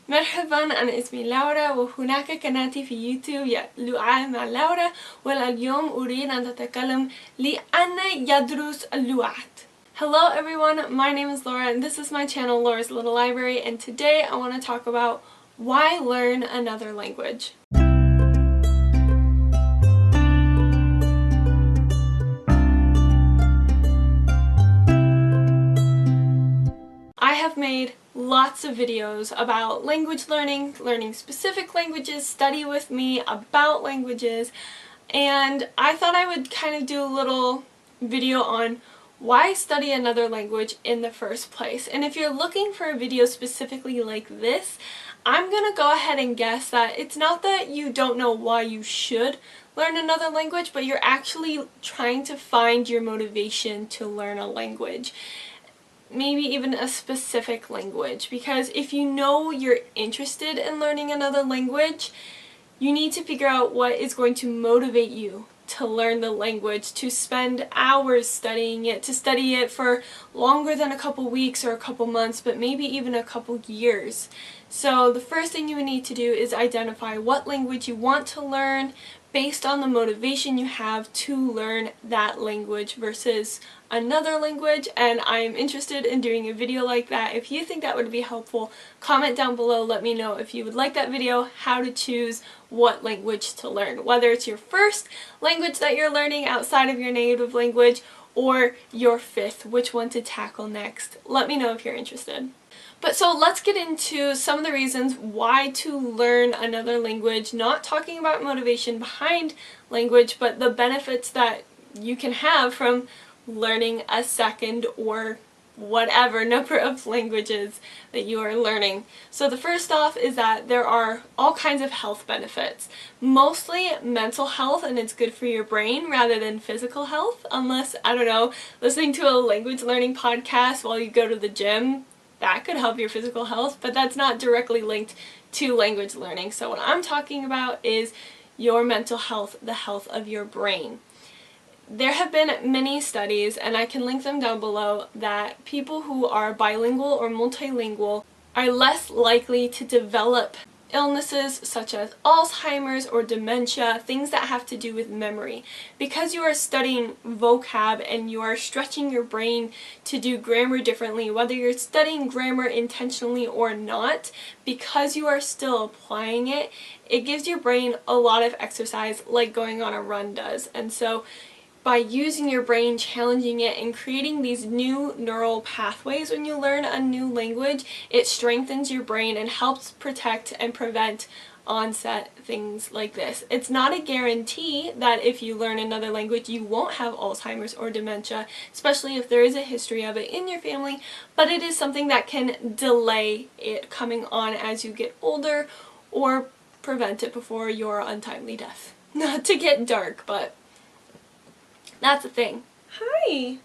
مرحبا، أنا اسمي لورا وهناك قناتي في يوتيوب لغة مع لورا، واليوم أريد أن أتكلم لأن يدرس اللغات. Hello everyone, my name is Laura and this is my channel Laura's Little Library, and today I want to talk about why learn another language. I have made lots of videos about language learning, learning specific languages, study with me about languages, and I thought I would kind of do a little video on why study another language in the first place. And if you're looking for a video specifically like this, I'm gonna go ahead and guess that it's not that you don't know why you should learn another language, but you're actually trying to find your motivation to learn a language. Maybe even a specific language, because if you know you're interested in learning another language, you need to figure out what is going to motivate you to learn the language, to spend hours studying it, to study it for longer than a couple weeks or a couple months, but maybe even a couple years. So the first thing you would need to do is identify what language you want to learn based on the motivation you have to learn that language versus another language, and I am interested in doing a video like that. If you think that would be helpful, comment down below, let me know if you would like that video, how to choose what language to learn. Whether it's your first language that you're learning outside of your native language or your fifth, which one to tackle next. Let me know if you're interested. But so let's get into some of the reasons why to learn another language, not talking about motivation behind language, but the benefits that you can have from learning a second or whatever number of languages that you are learning. So the first off is that there are all kinds of health benefits. Mostly mental health, and it's good for your brain rather than physical health, unless, I don't know, listening to a language learning podcast while you go to the gym. That could help your physical health, but that's not directly linked to language learning. So what I'm talking about is your mental health, the health of your brain. There have been many studies, and I can link them down below, that people who are bilingual or multilingual are less likely to develop illnesses such as Alzheimer's or dementia, things that have to do with memory. Because you are studying vocab and you are stretching your brain to do grammar differently, whether you're studying grammar intentionally or not, because you are still applying it, it gives your brain a lot of exercise like going on a run does. And so by using your brain, challenging it, and creating these new neural pathways when you learn a new language, it strengthens your brain and helps protect and prevent onset things like this. It's not a guarantee that if you learn another language you won't have Alzheimer's or dementia, especially if there is a history of it in your family, but it is something that can delay it coming on as you get older or prevent it before your untimely death. Not to get dark, but that's a thing. Hi!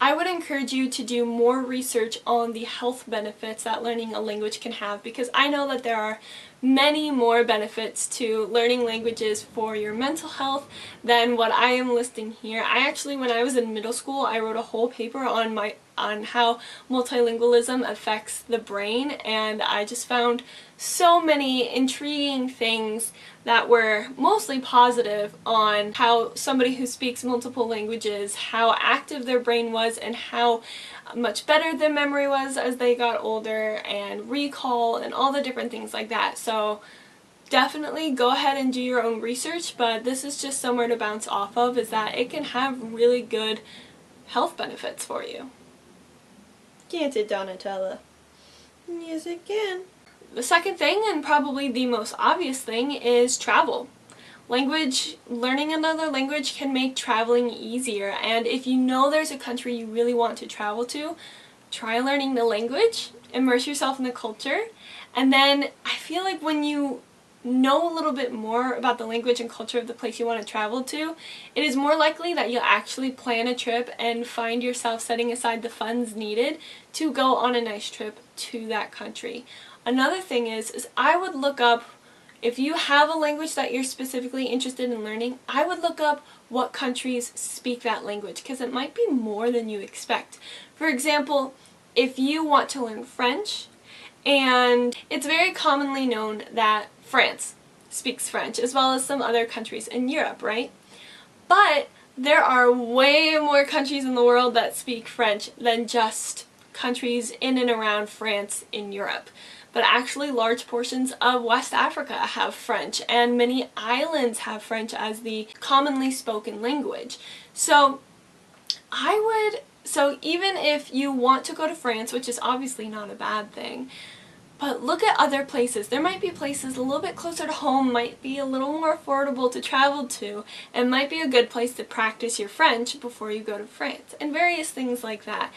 I would encourage you to do more research on the health benefits that learning a language can have, because I know that there are many more benefits to learning languages for your mental health than what I am listing here. I actually, when I was in middle school, I wrote a whole paper on how multilingualism affects the brain, and I just found so many intriguing things that were mostly positive on how somebody who speaks multiple languages, how active their brain was and how much better their memory was as they got older, and recall and all the different things like that. So definitely go ahead and do your own research, but this is just somewhere to bounce off of, is that it can have really good health benefits for you. Can't it, Donatella? Yes, it can. The second thing, and probably the most obvious thing, is travel. Learning another language can make traveling easier, and if you know there's a country you really want to travel to, try learning the language, immerse yourself in the culture, and then I feel like when you know a little bit more about the language and culture of the place you want to travel to, it is more likely that you'll actually plan a trip and find yourself setting aside the funds needed to go on a nice trip to that country. Another thing is I would look up, if you have a language that you're specifically interested in learning, I would look up what countries speak that language, because it might be more than you expect. For example, if you want to learn French And it's very commonly known that France speaks French, as well as some other countries in Europe, right? But there are way more countries in the world that speak French than just countries in and around France in Europe. But actually large portions of West Africa have French, and many islands have French as the commonly spoken language. So even if you want to go to France, which is obviously not a bad thing, but look at other places. There might be places a little bit closer to home, might be a little more affordable to travel to, and might be a good place to practice your French before you go to France, and various things like that.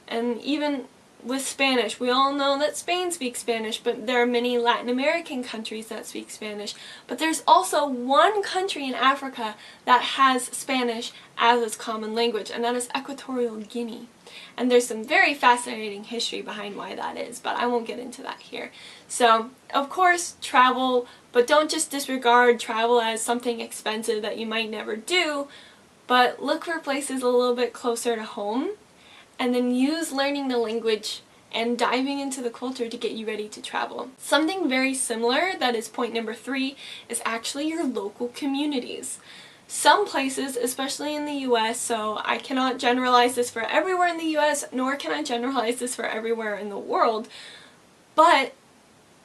And even with Spanish, we all know that Spain speaks Spanish, but there are many Latin American countries that speak Spanish. But there's also one country in Africa that has Spanish as its common language, and that is Equatorial Guinea. And there's some very fascinating history behind why that is, but I won't get into that here. So, of course, travel, but don't just disregard travel as something expensive that you might never do, but look for places a little bit closer to home, and then use learning the language and diving into the culture to get you ready to travel. Something very similar, that is point number 3, is actually your local communities. Some places, especially in the US, so I cannot generalize this for everywhere in the US, nor can I generalize this for everywhere in the world, but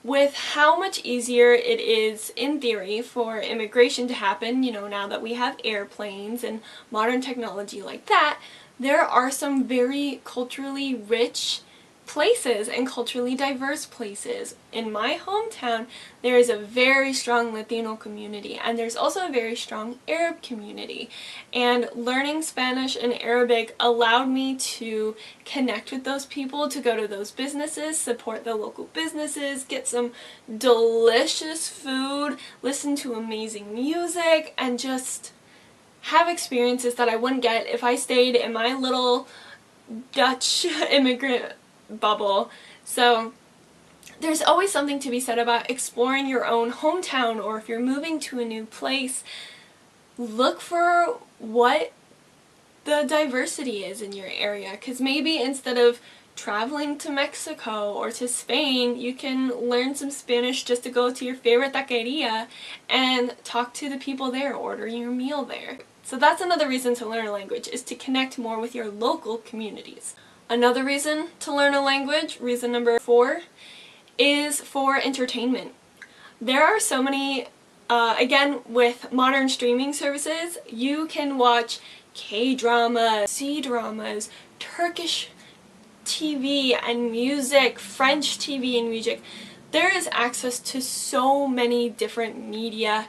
with how much easier it is, in theory, for immigration to happen, you know, now that we have airplanes and modern technology like that, there are some very culturally rich places and culturally diverse places. In my hometown, there is a very strong Latino community, and there's also a very strong Arab community. And learning Spanish and Arabic allowed me to connect with those people, to go to those businesses, support the local businesses, get some delicious food, listen to amazing music, and just have experiences that I wouldn't get if I stayed in my little Dutch immigrant bubble. So there's always something to be said about exploring your own hometown, or if you're moving to a new place, look for what the diversity is in your area, because maybe instead of traveling to Mexico or to Spain, you can learn some Spanish just to go to your favorite taqueria and talk to the people there, order your meal there. So that's another reason to learn a language, is to connect more with your local communities. Another reason to learn a language, reason number 4, is for entertainment. There are so many, again, with modern streaming services, you can watch K-dramas, C-dramas, Turkish TV and music, French TV and music. There is access to so many different media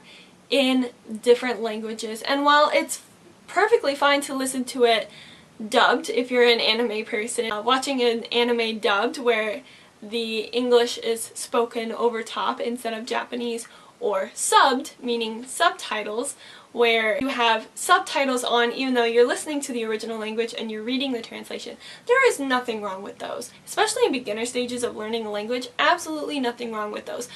in different languages, and while it's perfectly fine to listen to it dubbed if you're an anime person, watching an anime dubbed where the English is spoken over top instead of Japanese, or subbed, meaning subtitles, where you have subtitles on even though you're listening to the original language and you're reading the translation. There is nothing wrong with those. Especially in beginner stages of learning a language, absolutely nothing wrong with those.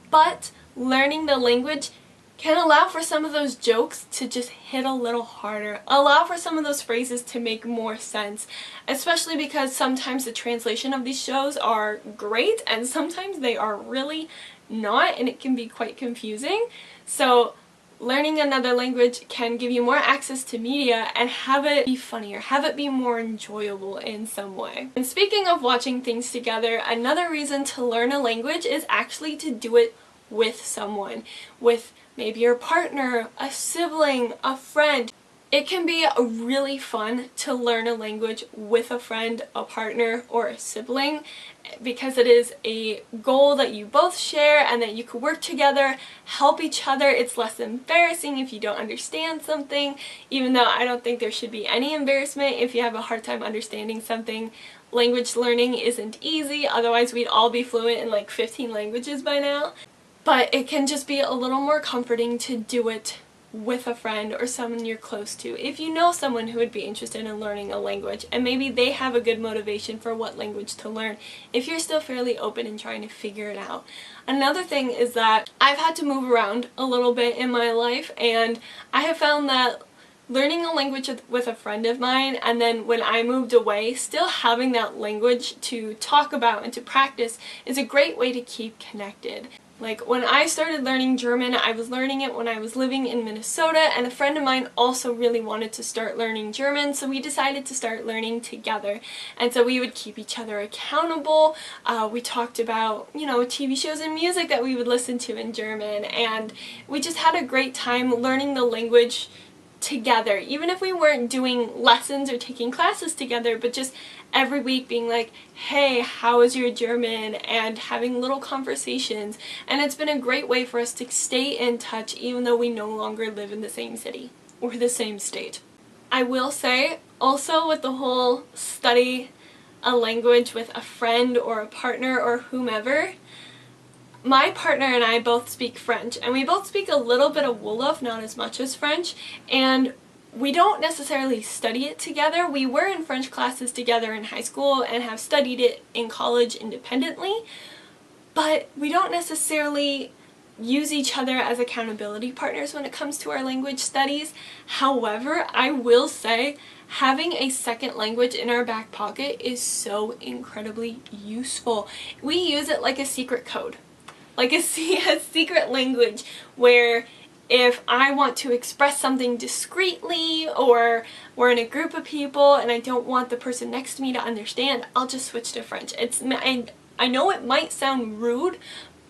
But learning the language can allow for some of those jokes to just hit a little harder, allow for some of those phrases to make more sense, especially because sometimes the translation of these shows are great and sometimes they are really not, and it can be quite confusing. So learning another language can give you more access to media and have it be funnier, have it be more enjoyable in some way. And speaking of watching things together, another reason to learn a language is actually to do it with someone, with maybe your partner, a sibling, a friend. It can be really fun to learn a language with a friend, a partner, or a sibling, because it is a goal that you both share and that you can work together, help each other. It's less embarrassing if you don't understand something, even though I don't think there should be any embarrassment if you have a hard time understanding something. Language learning isn't easy, otherwise we'd all be fluent in like 15 languages by now. But it can just be a little more comforting to do it with a friend or someone you're close to. If you know someone who would be interested in learning a language and maybe they have a good motivation for what language to learn, if you're still fairly open and trying to figure it out. Another thing is that I've had to move around a little bit in my life, and I have found that learning a language with a friend of mine, and then when I moved away, still having that language to talk about and to practice is a great way to keep connected. Like, when I started learning German, I was learning it when I was living in Minnesota, and a friend of mine also really wanted to start learning German, so we decided to start learning together. And so we would keep each other accountable. We talked about, you know, TV shows and music that we would listen to in German, and we just had a great time learning the language together, even if we weren't doing lessons or taking classes together, but just every week being like, hey, how is your German, and having little conversations. And it's been a great way for us to stay in touch even though we no longer live in the same city or the same state. I will say also, with the whole study a language with a friend or a partner or whomever, my partner and I both speak French, and we both speak a little bit of Wolof, not as much as French, and we don't necessarily study it together. We were in French classes together in high school and have studied it in college independently, but we don't necessarily use each other as accountability partners when it comes to our language studies. However, I will say having a second language in our back pocket is so incredibly useful. We use it like a secret code. Like a secret language where if I want to express something discreetly, or we're in a group of people and I don't want the person next to me to understand, I'll just switch to French. I know it might sound rude,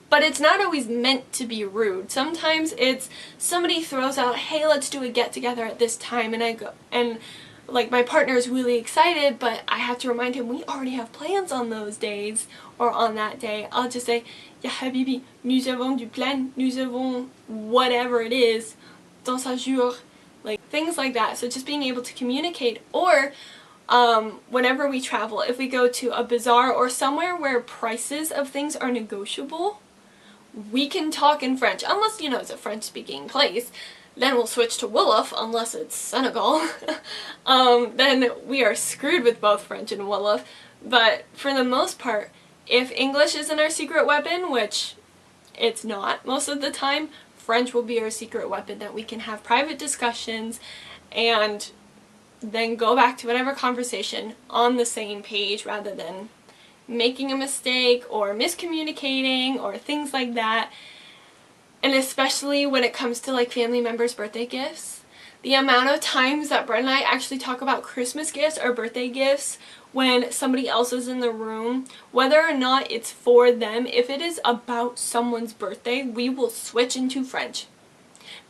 but it's not always meant to be rude. Sometimes it's somebody throws out, hey, let's do a get-together at this time, and I go, and like, my partner is really excited, but I have to remind him we already have plans on those days or on that day. I'll just say, ya habibi, nous avons du plan, nous avons whatever it is, dans un jour, like things like that. So just being able to communicate, or whenever we travel, if we go to a bazaar or somewhere where prices of things are negotiable, we can talk in French, unless, you know, it's a French-speaking place. Then we'll switch to Wolof, unless it's Senegal. Then we are screwed with both French and Wolof. But for the most part, if English isn't our secret weapon, which it's not most of the time, French will be our secret weapon, that we can have private discussions and then go back to whatever conversation on the same page, rather than making a mistake or miscommunicating or things like that. And especially when it comes to like family members' birthday gifts. The amount of times that Brett and I actually talk about Christmas gifts or birthday gifts when somebody else is in the room, whether or not it's for them, if it is about someone's birthday, we will switch into French.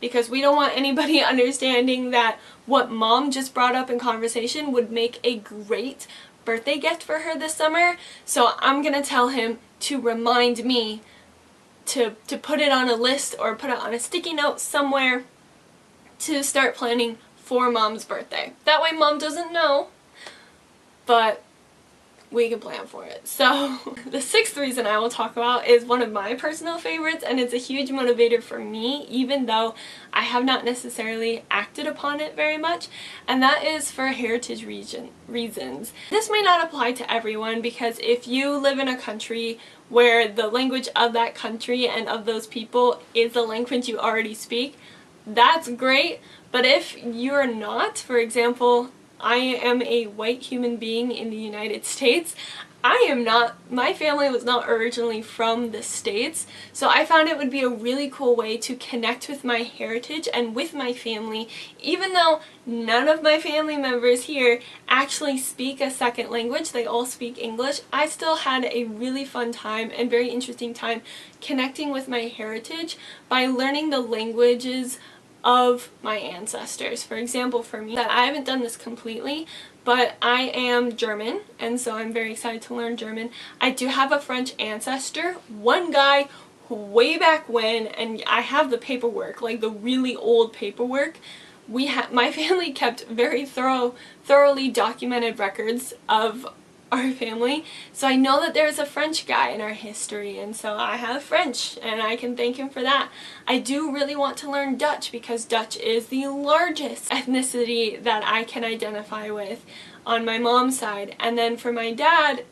Because we don't want anybody understanding that what mom just brought up in conversation would make a great birthday gift for her this summer. So I'm gonna tell him to remind me to put it on a list or put it on a sticky note somewhere to start planning for mom's birthday. That way mom doesn't know, but we can plan for it. So the sixth reason I will talk about is one of my personal favorites, and it's a huge motivator for me, even though I have not necessarily acted upon it very much, and that is for heritage reasons. This may not apply to everyone, because if you live in a country where the language of that country and of those people is the language you already speak, that's great. But if you're not, for example, I am a white human being in the United States. I am not, my family was not originally from the States, so I found it would be a really cool way to connect with my heritage and with my family, even though none of my family members here actually speak a second language, they all speak English. I still had a really fun time and very interesting time connecting with my heritage by learning the languages of my ancestors. For example, for me, that I haven't done this completely, but I am German, and so I'm very excited to learn German. I do have a French ancestor, one guy way back when, and I have the paperwork, like the really old paperwork. My family kept very thoroughly documented records of our family, so I know that there's a French guy in our history, and so I have French, and I can thank him for that. I do really want to learn Dutch, because Dutch is the largest ethnicity that I can identify with on my mom's side. And then for my dad,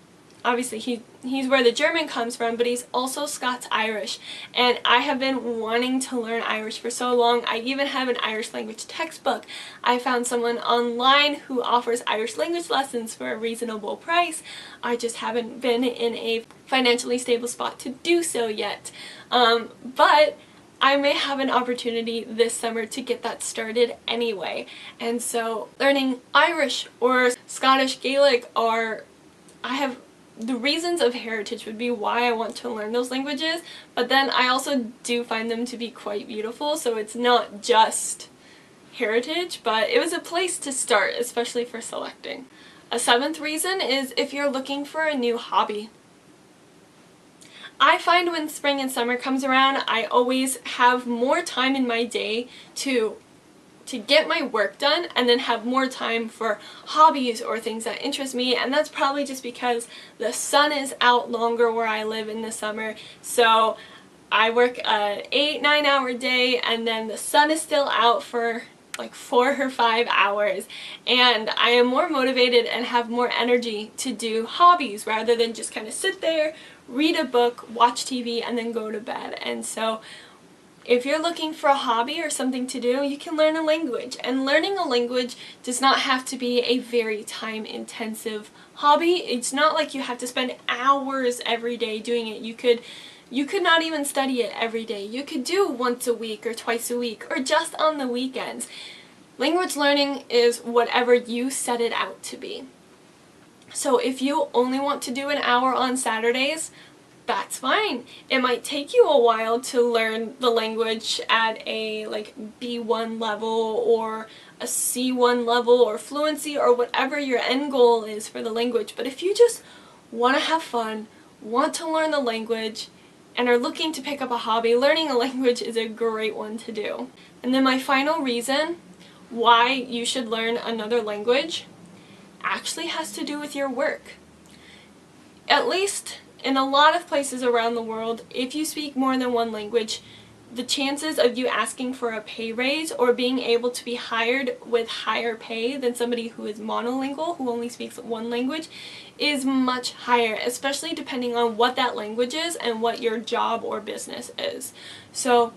obviously he's where the German comes from, but he's also Scots-Irish, and I have been wanting to learn Irish for so long. I even have an Irish language textbook. I found someone online who offers Irish language lessons for a reasonable price. I just haven't been in a financially stable spot to do so yet. But I may have an opportunity this summer to get that started anyway. And so learning Irish or Scottish Gaelic the reasons of heritage would be why I want to learn those languages, but then I also do find them to be quite beautiful, so it's not just heritage, but it was a place to start, especially for selecting. A seventh reason is if you're looking for a new hobby. I find when spring and summer comes around, I always have more time in my day to get my work done and then have more time for hobbies or things that interest me, and that's probably just because the sun is out longer where I live in the summer. So I work an 8-9 hour day and then the sun is still out for like 4 or 5 hours, and I am more motivated and have more energy to do hobbies rather than just kind of sit there, read a book, watch TV, and then go to bed. And so if you're looking for a hobby or something to do, you can learn a language. And learning a language does not have to be a very time-intensive hobby. It's not like you have to spend hours every day doing it. You could not even study it every day. You could do once a week or twice a week or just on the weekends. Language learning is whatever you set it out to be. So if you only want to do an hour on Saturdays, that's fine. It might take you a while to learn the language at a like B1 level or a C1 level or fluency or whatever your end goal is for the language. But if you just want to have fun, want to learn the language, and are looking to pick up a hobby, learning a language is a great one to do. And then my final reason why you should learn another language actually has to do with your work. At least in a lot of places around the world, if you speak more than one language, the chances of you asking for a pay raise or being able to be hired with higher pay than somebody who is monolingual, who only speaks one language, is much higher, especially depending on what that language is and what your job or business is. So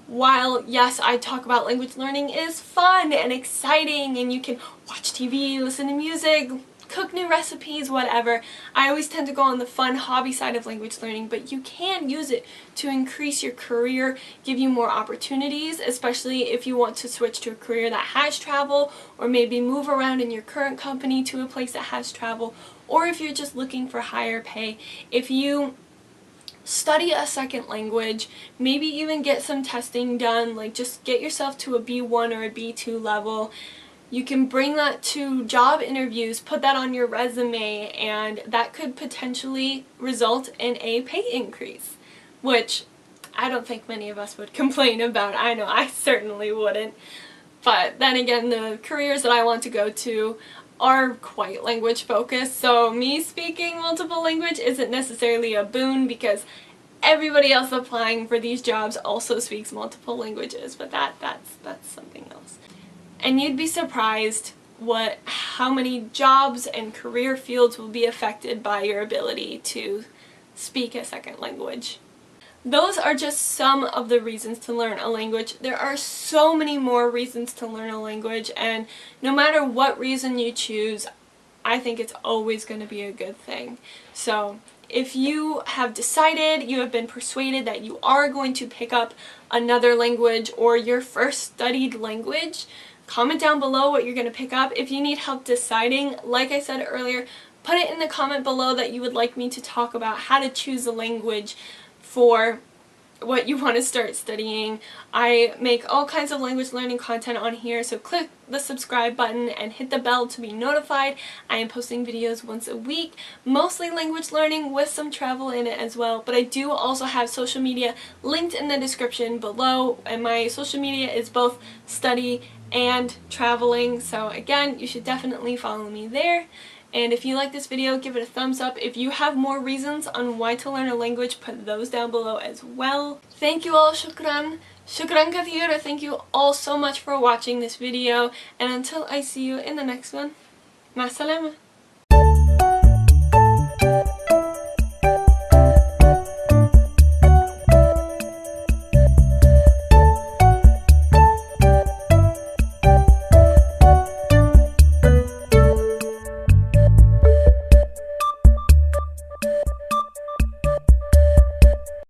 while, yes, I talk about language learning is fun and exciting and you can watch TV, listen to music, cook new recipes, whatever, I always tend to go on the fun hobby side of language learning, but you can use it to increase your career, give you more opportunities, especially if you want to switch to a career that has travel, or maybe move around in your current company to a place that has travel, or if you're just looking for higher pay. If you study a second language, maybe even get some testing done, like just get yourself to a B1 or a B2 level. You can bring that to job interviews, put that on your resume, and that could potentially result in a pay increase, which I don't think many of us would complain about. I know I certainly wouldn't. But then again, the careers that I want to go to are quite language focused, so me speaking multiple language isn't necessarily a boon because everybody else applying for these jobs also speaks multiple languages, but that's something else. And you'd be surprised how many jobs and career fields will be affected by your ability to speak a second language. Those are just some of the reasons to learn a language. There are so many more reasons to learn a language, and no matter what reason you choose, I think it's always going to be a good thing. So if you have decided, you have been persuaded that you are going to pick up another language or your first studied language, comment down below what you're going to pick up. If you need help deciding, like I said earlier, put it in the comment below that you would like me to talk about how to choose a language for what you want to start studying. I make all kinds of language learning content on here, so click the subscribe button and hit the bell to be notified. I am posting videos once a week, mostly language learning with some travel in it as well, but I do also have social media linked in the description below, and my social media is both study and traveling, so again, you should definitely follow me there. And if you like this video, give it a thumbs up. If you have more reasons on why to learn a language, put those down below as well. Thank you all, shukran. Shukran kathir. Thank you all so much for watching this video. And until I see you in the next one, ma salama.